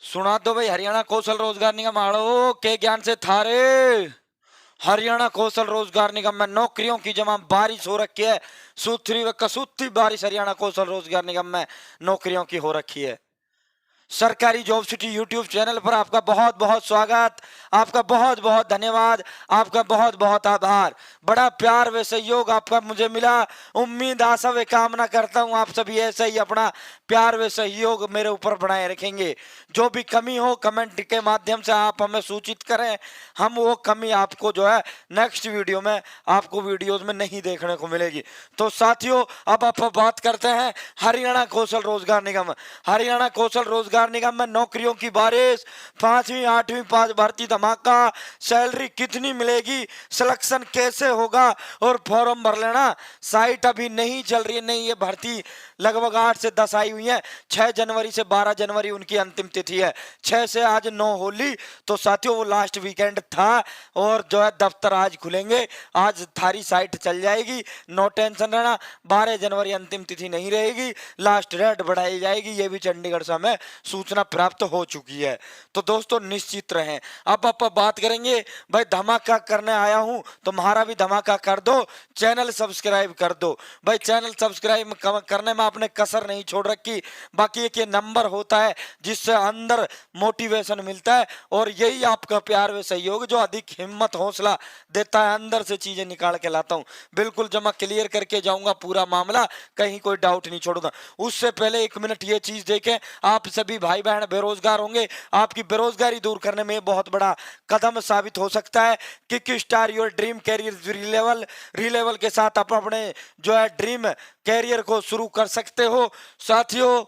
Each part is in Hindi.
सुना दो भाई, हरियाणा कौशल रोजगार निगम आड़ो के ज्ञान से थारे। हरियाणा कौशल रोजगार निगम में नौकरियों की जमा बारिश हो रखी है। सूथरी व कसूती बारिश हरियाणा कौशल रोजगार निगम में नौकरियों की हो रखी है। सरकारी जॉब सिटी यूट्यूब चैनल पर आपका बहुत बहुत स्वागत, आपका बहुत बहुत धन्यवाद, आपका बहुत बहुत आभार। बड़ा प्यार व सहयोग आपका मुझे मिला। उम्मीद आशा व कामना करता हूं आप सभी ऐसे ही अपना प्यार व सहयोग मेरे ऊपर बनाए रखेंगे। जो भी कमी हो कमेंट के माध्यम से आप हमें सूचित करें, हम वो कमी आपको जो है नेक्स्ट वीडियो में आपको वीडियोज में नहीं देखने को मिलेगी। तो साथियों, अब आप बात करते हैं हरियाणा कौशल रोजगार निगम। हरियाणा कौशल रोजगार निगम में नौकरियों की बारिश, 5वीं 8वीं पास भर्ती धमाका, सैलरी कितनी मिलेगी, सिलेक्शन कैसे होगा और फॉर्म भर लेना। साइट अभी नहीं चल रही है, नहीं ये भर्ती लगभग 8 से 10 आई हुई है। 6 जनवरी से 12 जनवरी उनकी अंतिम तिथि है। 6 से आज 9 होली, तो साथियों वो लास्ट वीकेंड था और जो है दफ्तर आज खुलेंगे, आज थारी साइट चल जाएगी, नो टेंशन रहना। 12 जनवरी अंतिम तिथि नहीं रहेगी, लास्ट डेट बढ़ाई जाएगी, ये भी चंडीगढ़ से हमें सूचना प्राप्त हो चुकी है। तो दोस्तों निश्चित रहें। अब आप बात करेंगे भाई धमाका करने आया हूं, तो तुम्हारा भी धमाका कर दो, चैनल सब्सक्राइब कर दो। भाई चैनल सब्सक्राइब करने में आपने कसर नहीं छोड़ रखी। बाकी एक ये नंबर होता है जिससे अंदर मोटिवेशन मिलता है, और यही आपका प्यार व सहयोग जो अधिक हिम्मत हौसला देता है, अंदर से चीजें निकाल के लाता हूं। बिल्कुल जमा क्लियर करके जाऊंगा पूरा मामला, कहीं कोई डाउट नहीं छोड़ूंगा। उससे पहले 1 मिनट ये चीज देखें, आप सभी भाई बहन बेरोजगार होंगे, आपकी बेरोजगारी दूर करने में बहुत बड़ा कदम साबित हो सकता है। Kickstart your dream career Relevel के साथ आप अपने जो है ड्रीम कैरियर को शुरू कर सकते हो। साथियों,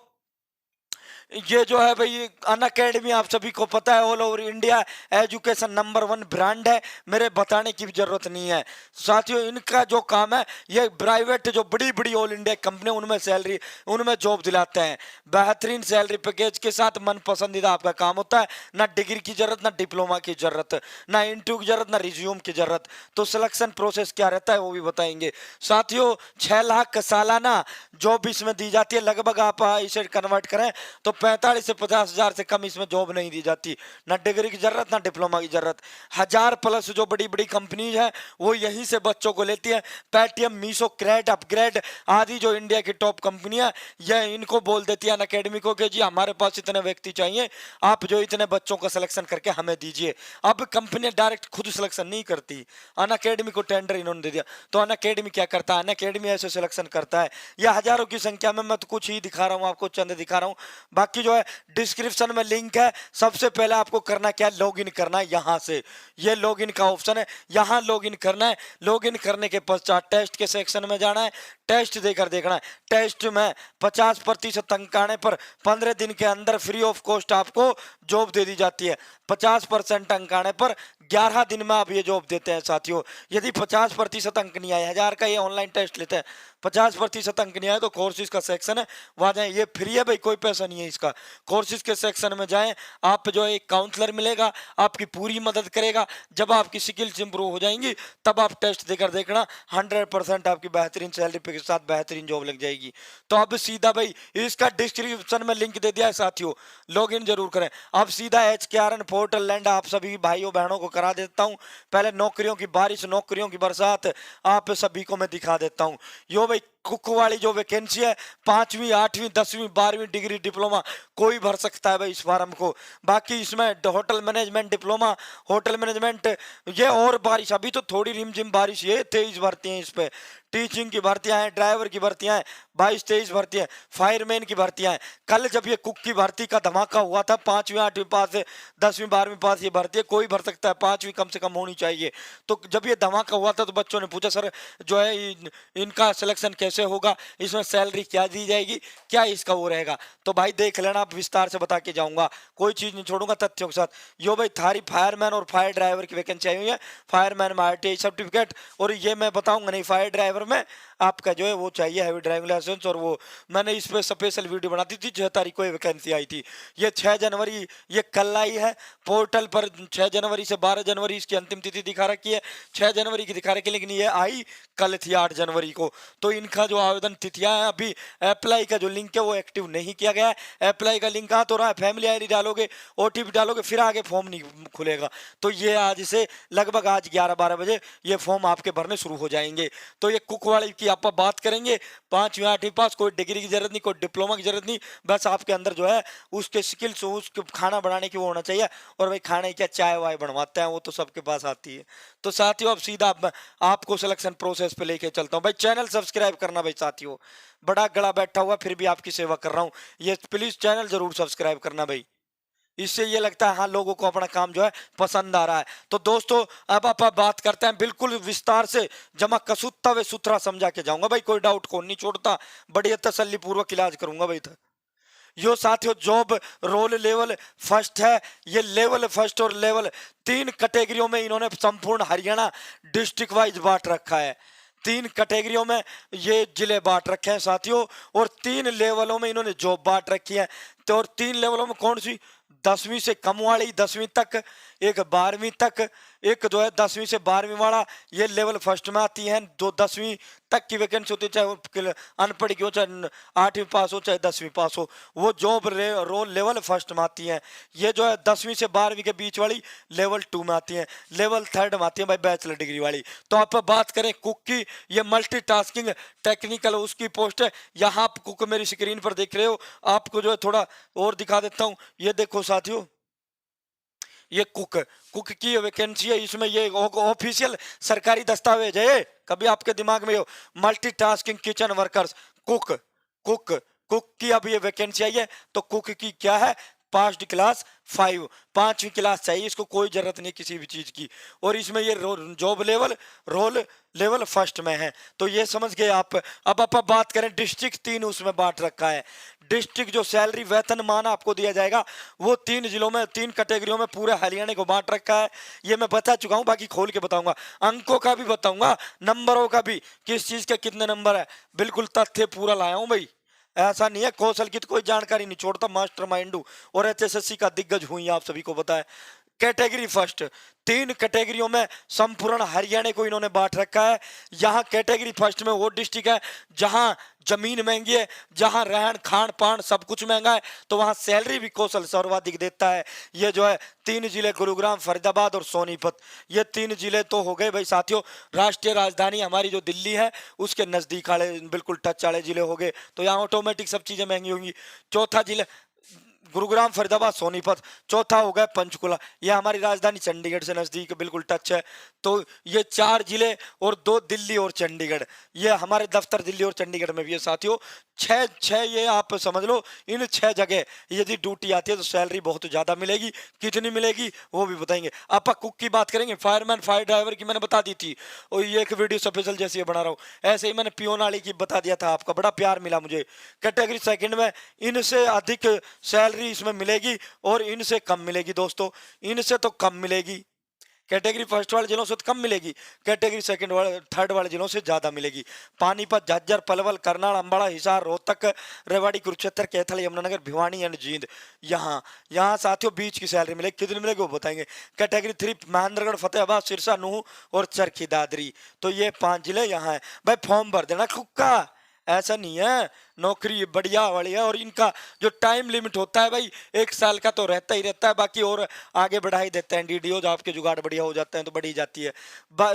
ये जो है भाई अन अकेडमी आप सभी को पता है, all over India education number 1 brand है, मेरे बताने की भी जरूरत नहीं है। साथियों, इनका जो काम है, ये प्राइवेट जो बड़ी बड़ी ऑल इंडिया कंपनी उनमें सैलरी उनमें जॉब दिलाते हैं। बेहतरीन सैलरी पैकेज के साथ मन पसंदीदा आपका काम होता है। ना डिग्री की जरूरत, ना डिप्लोमा की जरूरत, ना इंटरव्यू की जरूरत, ना रिज्यूम की जरूरत। तो सिलेक्शन प्रोसेस क्या रहता है वो भी बताएंगे। साथियों, 6 लाख सालाना जॉब इसमें दी जाती है। लगभग आप इसे कन्वर्ट करें तो 45 से 50 हजार से कम इसमें जॉब नहीं दी जाती। ना डिग्री की जरूरत, ना डिप्लोमा की जरूरत। 1000+ जो बड़ी बड़ी कंपनीज है वो यहीं से बच्चों को लेती है। पेटीएम, मीशो, क्रेड, अपग्रेड आदि जो इंडिया की टॉप कंपनियां, यह इनको बोल देती है अनअकैडमी को कि जी हमारे पास इतने व्यक्ति चाहिए, आप जो इतने बच्चों का सिलेक्शन करके हमें दीजिए। अब कंपनियां डायरेक्ट खुद सिलेक्शन नहीं करती, अनअकैडमी को टेंडर इन्होंने दे दिया। तो अनअकैडमी क्या करता है, अनअकैडमी ऐसे सिलेक्शन करता है। यह हजारों की संख्या में, मैं तो कुछ ही दिखा रहा हूं आपको, चंद दिखा रहा हूं। बाकी जो है डिस्क्रिप्शन में लिंक है। सबसे पहले आपको करना क्या है, लॉगिन करना है। यहां से ये लॉगिन का ऑप्शन है, यहां लॉगिन करना है। लॉगिन करने के पश्चात टेस्ट के सेक्शन में जाना है, टेस्ट देकर देखना है। टेस्ट में 50% अंक आने पर 15 दिन के अंदर फ्री ऑफ कॉस्ट आपको जॉब दे दी जाती है। 50% अंक आने पर 11 दिन में आप ये जॉब देते हैं। साथियों, यदि 50% अंक नहीं आए, 1000 का ये ऑनलाइन टेस्ट लेते हैं, 50% अंक नहीं आए तो कोर्सेज का सेक्शन है, वहां जाए। ये फ्री है भाई, कोई पैसा नहीं है इसका। कोर्सेज के सेक्शन में जाएं, आप जो है एक काउंसलर मिलेगा, आपकी पूरी मदद करेगा। जब आपकी स्किल्स इंप्रूव हो जाएंगी तब आप टेस्ट देकर देखना, 100% आपकी बेहतरीन सैलरी पे के साथ बेहतरीन जॉब लग जाएगी। तो अब सीधा भाई इसका डिस्क्रिप्शन में लिंक दे दिया है साथियों, लॉग इन जरूर करें। अब सीधा HKRN पोर्टल लैंड आप सभी भाइयों बहनों को करा देता हूं। पहले नौकरियों की बारिश, नौकरियों की बरसात आप सभी को मैं दिखा देता हूं। यो भाई कुक वाली जो वैकेंसी है, 5वीं 8वीं 10वीं 12वीं डिग्री डिप्लोमा कोई भर सकता है भाई इस फार्म को। बाकी इसमें hotel management diploma, hotel management, ये और बारिश अभी तो थोड़ी रिमझिम बारिश, ये 23 भर्ती हैं इस पे। टीचिंग की भर्तियां हैं, ड्राइवर की भर्तियां हैं, 22-23 भर्तियां, फायरमैन की भर्तियां हैं। कल जब ये कुक की भर्ती का धमाका हुआ था, 5वीं 8वीं पास से 10वीं 12वीं पास ये भर्ती है, कोई भर सकता है, 5वीं कम से कम होनी चाहिए। तो जब ये धमाका हुआ था तो बच्चों ने पूछा सर जो है इनका सिलेक्शन कैसे होगा, इसमें सैलरी क्या दी जाएगी, क्या इसका वो रहेगा। तो भाई देख लेना, आप विस्तार से बता के जाऊंगा, कोई चीज नहीं छोड़ूंगा तथ्यों के साथ। यो भाई थारी फायरमैन और फायर ड्राइवर की वैकेंसी आई हुई है। फायरमैन में RTI सर्टिफिकेट, और ये मैं बताऊंगा नहीं, फायर ड्राइवर में आपका जो है वो चाहिए हैवी ड्राइविंग लाइसेंस लाइसेंस और वो मैंने इस पे स्पेशल वीडियो बना दी थी। 6 तारीख को ये वैकेंसी आई थी। ये 6 जनवरी ये कल आई है पोर्टल पर। 6 जनवरी से 12 जनवरी इसकी अंतिम तिथि दिखा रखी है, 6 जनवरी की दिखा रखी है, लेकिन ये आई कल थी 8 जनवरी को। तो इनका जो आवेदन तिथियां हैं, अभी अप्लाई का जो लिंक है वो एक्टिव नहीं किया गया है। अप्लाई का लिंक कहाँ तो रहा है, फैमिली आईडी डालोगे, ओटीपी डालोगे, फिर आगे फॉर्म नहीं खुलेगा। तो ये आज से लगभग आज 11-12 बजे ये फॉर्म आपके भरने शुरू हो जाएंगे। तो ये कुक वाले की आप बात करेंगे, 5वीं 8वीं पास, कोई डिग्री की जरूरत नहीं, कोई डिप्लोमा की जरूरत नहीं, बस आपके अंदर जो है उसके स्किल्स, उसके खाना बनाने की वो होना चाहिए। और भाई खाने क्या चाय वाय बनवाते हैं वो तो सबके पास आती है। तो साथियों अब सीधा आपको सिलेक्शन प्रोसेस पे लेके चलता हूँ। भाई चैनल सब्सक्राइब करना भाई साथियों, बड़ा गला बैठा हुआ फिर भी आपकी सेवा कर रहा हूँ, ये प्लीज चैनल जरूर सब्सक्राइब करना भाई। इससे ये लगता है हाँ लोगों को अपना काम जो है पसंद आ रहा है। तो दोस्तों अब आप बात करते हैं बिल्कुल विस्तार से, जमा कसूता वे सुथरा समझा के जाऊंगा भाई, कोई डाउट को नहीं छोड़ता, बढ़िया तसल्ली पूर्वक इलाज करूंगा भाई। था यो साथियों जॉब रोल लेवल फर्स्ट है। ये लेवल फर्स्ट और लेवल 3 कैटेगरियों में इन्होंने संपूर्ण हरियाणा डिस्ट्रिक्ट वाइज बांट रखा है। 3 कैटेगरियों में ये जिले बांट रखे हैं साथियों, और 3 लेवलों में इन्होंने जॉब बांट रखी है। तो और 3 लेवलों में कौन सी, 10वीं से कम वाली 10वीं तक, एक 12वीं तक, एक जो है 10वीं से 12वीं वाला, ये लेवल फर्स्ट में आती है। जो 10वीं तक की वैकेंसी होती है, चाहे वो अनपढ़ की हो, चाहे 8वीं पास हो, चाहे 10वीं पास हो, वो जॉब रोल लेवल फर्स्ट में आती है। ये जो है 10वीं से 12वीं के बीच वाली लेवल 2 में आती है, लेवल 3 में आती है भाई बैचलर डिग्री वाली। तो आप बात करें कुक की, ये मल्टीटास्किंग टेक्निकल उसकी पोस्ट है। यहाँ आप कुक मेरी स्क्रीन पर देख रहे हो, आपको जो है थोड़ा और दिखा देता हूँ। ये देखो साथियों, ये कुक की वैकेंसी है। इसमें ये ऑफिशियल सरकारी दस्तावेज है, कभी आपके दिमाग में हो, multitasking kitchen workers cook cook cook की अब ये वैकेंसी आई है। तो कुक की क्या है, पास्ड क्लास 5, 5वीं क्लास चाहिए इसको, कोई जरूरत नहीं किसी भी चीज की। और इसमें ये job level role level first में है। तो ये समझ गए आप। अब आप बात करें डिस्ट्रिक्ट, 3 उसमें बांट रखा है। डिस्ट्रिक्ट जो सैलरी वेतन मान आपको दिया जाएगा वो 3 जिलों में, 3 कैटेगरियों में पूरे हरियाणा को बांट रखा है। ये मैं बता चुका हूं, बाकी खोल के बताऊंगा, अंकों का भी बताऊंगा, नंबरों का भी, किस चीज के कितने नंबर है, बिल्कुल तथ्य पूरा लाया हूं भाई। ऐसा नहीं है कौशल की तो कोई जानकारी नहीं छोड़ता, मास्टरमाइंड हूं और एचएसएससी का दिग्गज हुई आप सभी को पता है। कैटेगरी फर्स्ट, 3 कैटेगरियों में संपूर्ण हरियाणा को इन्होंने बांट रखा है। यहाँ कैटेगरी फर्स्ट में वो डिस्ट्रिक्ट है जहां जमीन महंगी है, जहां रहन खान पान सब कुछ महंगा है, तो वहां सैलरी भी कौशल सर्वाधिक देता है। ये जो है 3 जिले गुरुग्राम, फरीदाबाद और सोनीपत, ये 3 जिले तो हो गए भाई साथियों। राष्ट्रीय राजधानी हमारी जो दिल्ली है उसके नजदीक वाले बिल्कुल टच वाले जिले हो गए, तो यहाँ ऑटोमेटिक सब चीजें महंगी होंगी। चौथा जिले गुरुग्राम, फरीदाबाद, सोनीपत। चौथा हो गया पंचकुला, यह हमारी राजधानी चंडीगढ़ से नजदीक बिल्कुल टच है। तो ये 4 जिले और 2 दिल्ली और चंडीगढ़, ये हमारे दफ्तर दिल्ली और चंडीगढ़ में भी है साथियों। 6 ये आप समझ लो, इन 6 जगह यदि ड्यूटी आती है तो सैलरी बहुत ज्यादा मिलेगी। कितनी मिलेगी वो भी बताएंगे। आप कुक की बात करेंगे, फायरमैन फायर ड्राइवर की मैंने बता दी थी, और ये एक वीडियो स्पेशल जैसे ये बना रहा हूँ, ऐसे ही मैंने पियोन वाली की बता दिया था, आपका बड़ा प्यार मिला मुझे। कैटेगरी सेकंड में इनसे अधिक सैलरी इसमें मिलेगी और इनसे कम मिलेगी दोस्तों, इनसे तो कम मिलेगी। कैटेगरी फर्स्ट वाले जिलों से तो कम मिलेगी, कैटेगरी सेकंड वाले थर्ड वाले जिलों से ज्यादा मिलेगी। पानीपत, झज्जर, पलवल, करनाल, अंबाला, हिसार, रोहतक, रेवाड़ी, कुरुक्षेत्र, कैथल, यमुनानगर, भिवानी एंड जींद, यहाँ साथियों बीच की सैलरी मिलेगी। कितनी मिलेगी वो बताएंगे। कैटेगरी 3 महेंद्रगढ़, फतेहाबाद, सिरसा, नूह और चरखी दादरी, तो ये 5 जिले यहाँ है भाई। फॉर्म भर देना कुक्का, ऐसा नहीं है, नौकरी बढ़िया वाली है। और इनका जो टाइम लिमिट होता है भाई 1 साल का तो रहता ही रहता है, बाकी और आगे बढ़ा ही देते हैं डीडीओ, जब आपके जुगाड़ बढ़िया हो जाते हैं तो बढ़ी जाती है।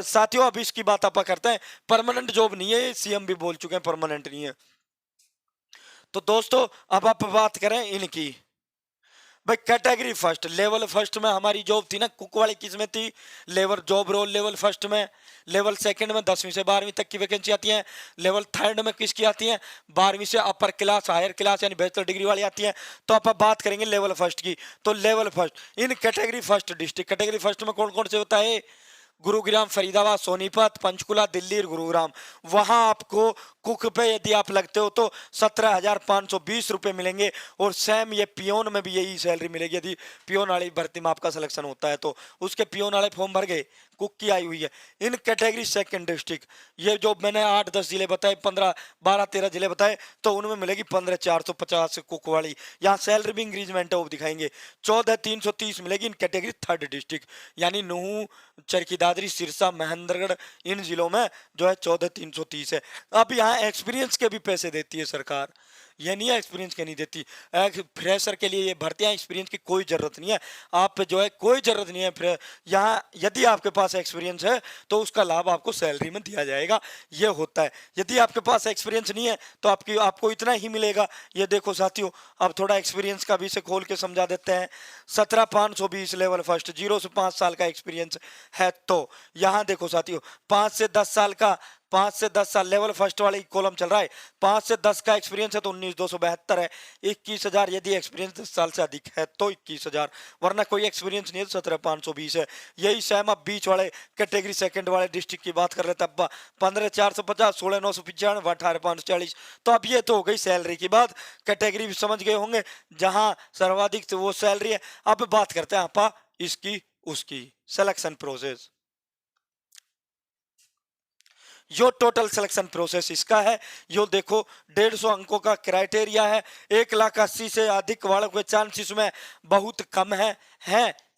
साथियों अब इसकी बात आप करते हैं, परमानेंट जॉब नहीं है, सीएम भी बोल चुके हैं परमानेंट नहीं है। तो दोस्तों अब आप बात करें इनकी, भाई कैटेगरी फर्स्ट लेवल फर्स्ट में हमारी जॉब थी ना कुक वाली, किस में थी, level job role level first में। लेवल सेकंड में 10वीं से 12वीं तक की वैकेंसी आती है। लेवल थर्ड में किसकी आती है, 12वीं से अपर क्लास हायर क्लास यानी बैचलर डिग्री वाली आती है। तो आप बात करेंगे लेवल फर्स्ट की, तो level first in category first district, category first में कौन कौन से होता है, गुरुग्राम, फरीदाबाद, सोनीपत, पंचकुला, दिल्ली और गुरुग्राम, वहां आपको कुक पे यदि आप लगते हो तो 17,520 रुपये मिलेंगे। और सेम ये पियोन में भी यही सैलरी मिलेगी यदि पियोन वाली भर्ती में आपका सिलेक्शन होता है तो। उसके पियोन वाले फॉर्म भर गए, कुक की आई हुई है। इन कैटेगरी सेकंड डिस्ट्रिक्ट, ये जो मैंने 8-10 जिले बताए, 15-12-13 जिले बताए, तो उनमें मिलेगी 15,450 कुक वाली। यहाँ सैलरी भी इंक्रीजमेंट है वो दिखाएंगे। 14,330 मिलेगी इन कैटेगरी थर्ड डिस्ट्रिक्ट, यानी नूह, चरखी दादरी, सिरसा, महेंद्रगढ़, इन जिलों में जो है 14,330 है। अब यहाँ एक्सपीरियंस के भी पैसे देती है सरकार, ये नहीं है एक्सपीरियंस के नहीं देती। फ्रेशर के लिए ये भर्तियां, एक्सपीरियंस की कोई जरूरत नहीं है। आप जो है कोई जरूरत नहीं है यहाँ, यदि आपके पास एक्सपीरियंस है तो उसका लाभ आपको सैलरी में दिया जाएगा, ये होता है। यदि आपके पास एक्सपीरियंस नहीं है तो आपको इतना ही मिलेगा। ये देखो साथियों, अब थोड़ा एक्सपीरियंस का भी इसे खोल के समझा देते हैं। 17,520 लेवल फर्स्ट, 0 से 5 साल का एक्सपीरियंस है तो यहाँ देखो साथियों, 5 से 10 साल का, 5 से 10 साल लेवल फर्स्ट वाले कॉलम चल रहा है। 5 से 10 का एक्सपीरियंस है तो 19,272 है। 21,000 यदि एक्सपीरियंस 10 साल से अधिक है तो 21,000, वरना कोई एक्सपीरियंस नहीं है तो 17,520 है। यही सेम अब बीच वाले कैटेगरी सेकंड वाले डिस्ट्रिक्ट की बात कर लेते हैं। 15,450, 16,995, 18,540। तो अब ये तो हो गई सैलरी की बात, कैटेगरी भी समझ गए होंगे जहां सर्वाधिक वो सैलरी है। अब बात करते हैं आपा इसकी उसकी सिलेक्शन प्रोसेस। यो टोटल सिलेक्शन प्रोसेस इसका है। यो देखो 150 अंकों का क्राइटेरिया है। 1,80,000 से अधिक वालों के चांसेस में बहुत कम है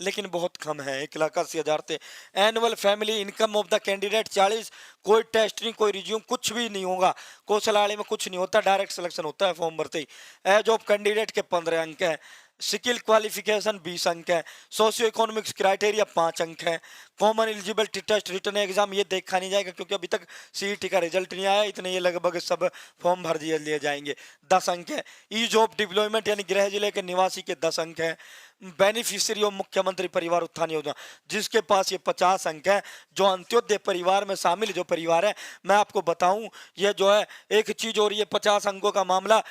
लेकिन बहुत कम है। 1,80,000 से annual family income of the candidate 40। कोई टेस्ट नहीं, कोई रिज्यूम, कुछ भी नहीं होगा। कौशलालय में कुछ नहीं होता, डायरेक्ट सिलेक्शन होता है फॉर्म भरते ही। एज ऑफ कैंडिडेट के 15 अंक है। स्किल क्वालिफिकेशन 20 अंक है। सोशियो इकोनॉमिक्स क्राइटेरिया 5 अंक है। Common eligibility test return exam ये देखा नहीं जाएगा क्योंकि अभी तक सीईटी का रिजल्ट नहीं आया, इतने ये लगभग सब फॉर्म भर दिए लिए जाएंगे। 10 अंक है। ईज ऑफ डिप्लॉयमेंट यानी गृह जिले के निवासी के 10 अंक है। बेनिफिशियरी ऑफ मुख्यमंत्री परिवार उत्थान योजना जिसके पास ये 50 अंक है। जो अंत्योदय परिवार में शामिल जो परिवार है, मैं आपको बताऊं ये जो है एक चीज और, ये 50 अंकों का मामला,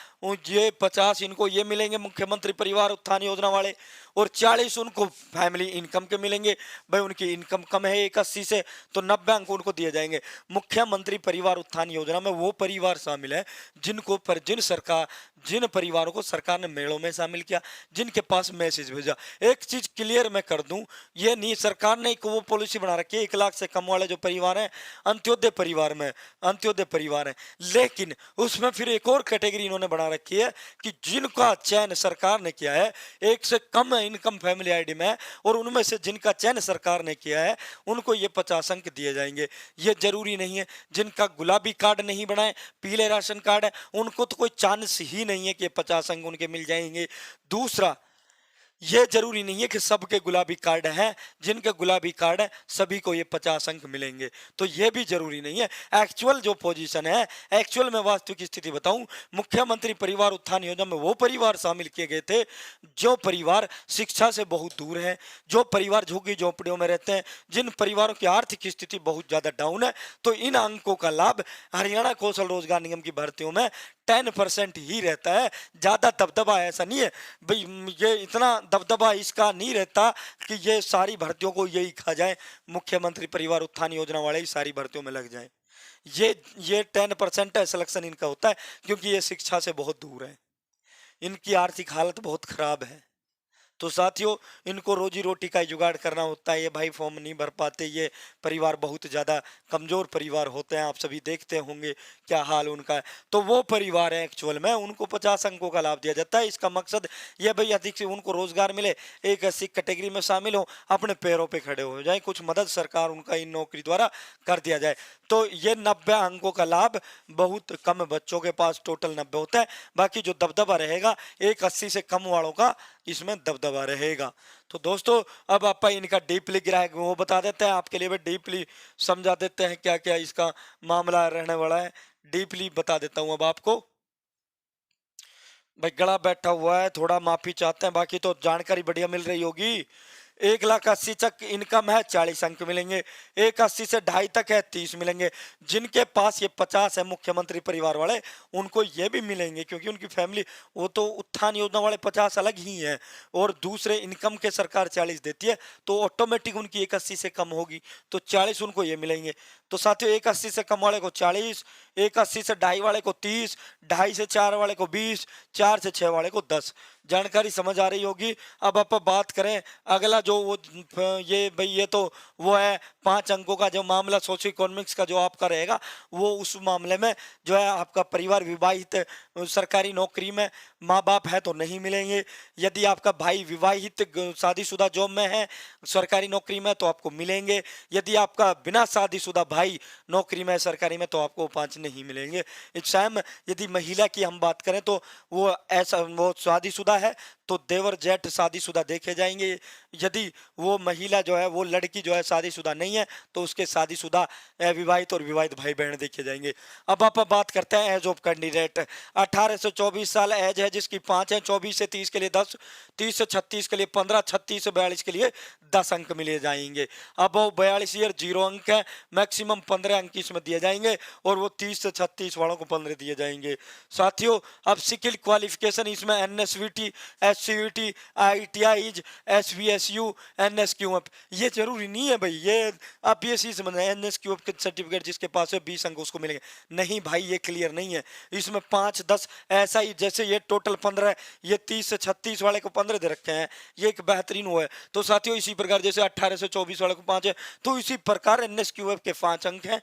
ये 50 इनको ये मिलेंगे मुख्यमंत्री परिवार उत्थान योजना वाले, और 40 उनको फैमिली इनकम के मिलेंगे। भाई उनकी इनकम कम है 81 से तो 90 अंक उनको दिए जाएंगे। मुख्यमंत्री परिवार उत्थान योजना में वो परिवार शामिल है जिन परिवारों को सरकार ने मेलों में शामिल किया, जिनके पास मैसेज भेजा। एक चीज क्लियर मैं कर दूं, ये नहीं सरकार ने एक वो पॉलिसी बना रखी है 1 लाख से कम वाले जो परिवार हैं अंत्योदय परिवार है, लेकिन उसमें फिर एक और कैटेगरी इन्होंने बना रखी है कि जिनका चयन सरकार ने किया है 1 से कम इनकम फैमिली आईडी में, और उनमें से जिनका चयन सरकार ने किया है उनको ये 50 अंक दिए जाएंगे। ये जरूरी नहीं है जिनका गुलाबी कार्ड नहीं बनाए, पीले राशन कार्ड है, उनको तो कोई चांस ही नहीं है कि 50 अंक उनके मिल जाएंगे। दूसरा, ये जरूरी नहीं है कि सबके गुलाबी कार्ड हैं, जिनके गुलाबी कार्ड है सभी को ये 50 अंक मिलेंगे, तो ये भी जरूरी नहीं है। एक्चुअल जो पोजीशन है, एक्चुअल में वास्तविक स्थिति बताऊं, मुख्यमंत्री परिवार उत्थान योजना में वो परिवार शामिल किए गए थे जो परिवार शिक्षा से बहुत दूर है, जो परिवार झुग्गी झोंपड़ियों में रहते हैं, जिन परिवारों की आर्थिक स्थिति बहुत ज्यादा डाउन है। तो इन अंकों का लाभ हरियाणा कौशल रोजगार निगम की भर्तियों में 10% ही रहता है। ज्यादा दबदबा ऐसा नहीं है भाई, ये इतना दबदबा इसका नहीं रहता कि ये सारी भर्तियों को यही खा जाए, मुख्यमंत्री परिवार उत्थान योजना वाले ही सारी भर्तियों में लग जाए। ये 10% है सिलेक्शन इनका होता है क्योंकि ये शिक्षा से बहुत दूर है, इनकी आर्थिक हालत बहुत खराब है। तो साथियों, इनको रोजी रोटी का जुगाड़ करना होता है। ये भाई फॉर्म नहीं भर पाते, ये परिवार बहुत ज़्यादा कमज़ोर परिवार होते हैं, आप सभी देखते होंगे क्या हाल उनका है। तो वो परिवार है एक्चुअल में, उनको 50 अंकों का लाभ दिया जाता है। इसका मकसद ये भाई अधिक से उनको रोजगार मिले, एक ऐसी कैटेगरी में शामिल हो, अपने पैरों पर खड़े हो जाए, कुछ मदद सरकार उनका इन नौकरी द्वारा कर दिया जाए। तो ये 90 अंकों का लाभ बहुत कम बच्चों के पास टोटल 90 होता है, बाकी जो दबदबा रहेगा 180 से कम वालों का इसमें दबदबा रहेगा। तो दोस्तों, अब आप इनका डीपली ग्राहक वो बता देते हैं, आपके लिए भी डीपली समझा देते हैं क्या क्या इसका मामला रहने वाला है। डीपली बता देता हूं अब आपको। भाई गला बैठा हुआ है, थोड़ा माफी चाहते हैं, बाकी तो जानकारी बढ़िया मिल रही होगी। 1,80,000 तक इनकम है 40 अंक मिलेंगे, 1,80,000 से 2.5 तक है 30 मिलेंगे। जिनके पास ये 50 है मुख्यमंत्री परिवार वाले, उनको ये भी मिलेंगे क्योंकि उनकी फैमिली, वो तो उत्थान योजना वाले 50 अलग ही हैं और दूसरे इनकम के सरकार 40 देती है, तो ऑटोमेटिक उनकी 1,80,000 से कम होगी तो 40 उनको ये मिलेंगे। तो साथियों 1,80,000 से कम वाले को 40, एक 80 से 2.5 वाले को 30, 2.5 से 4 वाले को 20, 4 से 6 वाले को 10। जानकारी समझ आ रही होगी। अब आप बात करें अगला जो वो ये भाई ये तो वो है 5 अंकों का जो मामला सोशियो इकोनॉमिक्स का जो आपका रहेगा, वो उस मामले में जो है आपका परिवार विवाहित सरकारी नौकरी में माँ बाप है तो नहीं मिलेंगे। यदि आपका भाई विवाहित शादीशुदा जॉब में है सरकारी नौकरी में तो आपको मिलेंगे। यदि आपका बिना शादीशुदा भाई नौकरी में सरकारी में तो आपको 5 नहीं मिलेंगे। इस टाइम यदि महिला की हम बात करें तो वो ऐसा वो शादीशुदा है तो देवर जेठ शादीशुदा देखे जाएंगे। यदि वो महिला जो है वो लड़की जो है शादीशुदा नहीं है तो उसके शादीशुदा विवाहित और विवाहित भाई बहन देखे जाएंगे। अब आप बात करते हैं एज ऑफ कैंडिडेट। 18 से 24 साल एज है जिसकी 5 है, 24 से 30 के लिए 10, 30 से 36 के लिए 15, 36 से 42 के लिए 10 अंक मिले जाएंगे। अब वो 42 ईयर 0 अंक है, मैक्सिमम 15 अंक इसमें दिए जाएंगे और वो 30 से 36 वालों को 15 दिए जाएंगे। साथियों अब स्किल क्वालिफिकेशन इसमें एनएसवीटी, एससीईटी, आईटीआईज, एसवीएसयू, एनएसक्यूएफ, ये जरूरी नहीं है भाई। ये आप ये चीज समझ एनएसक्यूएफ के सर्टिफिकेट जिसके पास है 20 अंक उसको मिलेंगे, नहीं भाई ये क्लियर नहीं है। इसमें 5, 10 ऐसा ही जैसे ये टोटल 15 है, ये 30 से 36 वाले को 15 दे रखे हैं, ये एक बेहतरीन हुआ है। तो साथियों इसी प्रकार जैसे 18 से 24 वाले को 5 है तो इसी प्रकार एनएसक्यूएफ के 5 अंक हैं,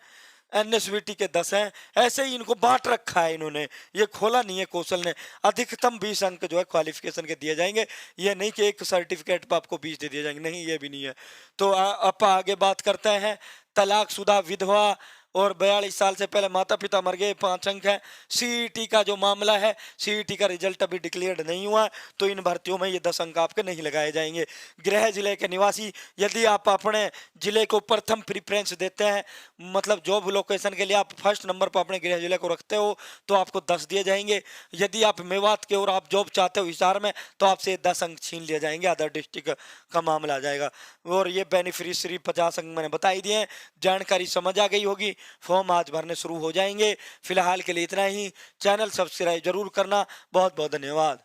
एनएसवीटी के 10 हैं। ऐसे ही इनको बांट रखा है इन्होंने, ये खोला नहीं है कौशल ने। अधिकतम 20 अंक जो है क्वालिफिकेशन के दिए जाएंगे, ये नहीं कि एक सर्टिफिकेट पर आपको 20 दे दिए जाएंगे, नहीं ये भी नहीं है। तो आप आगे बात करते हैं तलाकशुदा विधवा और 42 साल से पहले माता पिता मर गए 5 अंक है। सीईटी का जो मामला है, सीईटी का रिजल्ट अभी डिक्लेयर्ड नहीं हुआ तो इन भर्तियों में ये 10 अंक आपके नहीं लगाए जाएंगे। गृह जिले के निवासी, यदि आप अपने जिले को प्रथम प्रीफरेंस देते हैं, मतलब जॉब लोकेशन के लिए आप फर्स्ट नंबर पर अपने गृह जिले को रखते हो तो आपको 10 दिए जाएंगे। यदि आप मेवात के और आप जॉब चाहते हो हिसार में तो आपसे 10 अंक छीन लिए जाएंगे, अदर डिस्ट्रिक्ट का मामला आ जाएगा। और ये बेनिफिशियरी 50 अंक मैंने बता ही दिए हैं। जानकारी समझ आ गई होगी। फॉर्म आज भरने शुरू हो जाएंगे। फिलहाल के लिए इतना ही। चैनल सब्सक्राइब जरूर करना। बहुत बहुत धन्यवाद।